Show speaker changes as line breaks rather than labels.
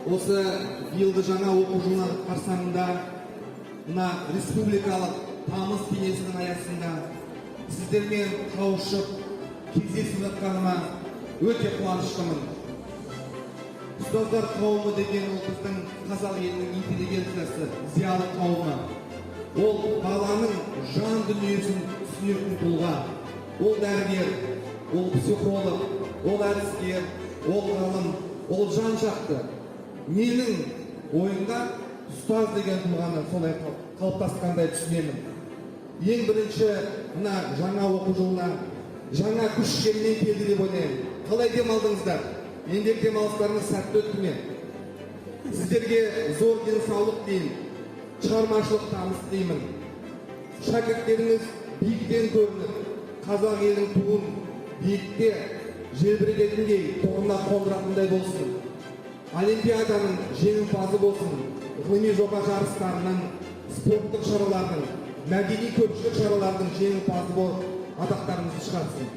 осы биылғы жаңа оқу жылы қарсаңында мына республикалық тамыз кеңесінің аясында сіздермен қауышып кездесіп жатқаныма өте қуаныштымын. Ұстаздар қауымы деген ол біздің қазақ елінің интеллигенциясы, зиялы қауымы. Ол баланың жан дүниесін түсінетін тұлға. Ол дәрігер, ол психолог, ол әдіскер, ол ғалым, ол жан жақты. Менің ойымда ұстаз деген тұлғаны солай қалыптасқандай түсінемін. Ең бірінші мына жаңа оқу жылына жаңа күш желмен келді деп ойлаймын. Қалай демалдыңыздар? Еңбек демалыстарыңыз сәтті өтті ме? Сіздерге зор денсаулық деймін, шығармашылық табыс деймін. Шәкірттеріңіз биіктен көрініп, қазақ елінің туын биікте желбірететіндей, тұғырына қондыратындай болсын. Олимпиаданың жеңімпазы болсын, ғылыми жоба жарыстарының, спорттық шаралардың, мәдени көпшілік шаралардың жеңімпазы болып атақтарыңызды шығарсын.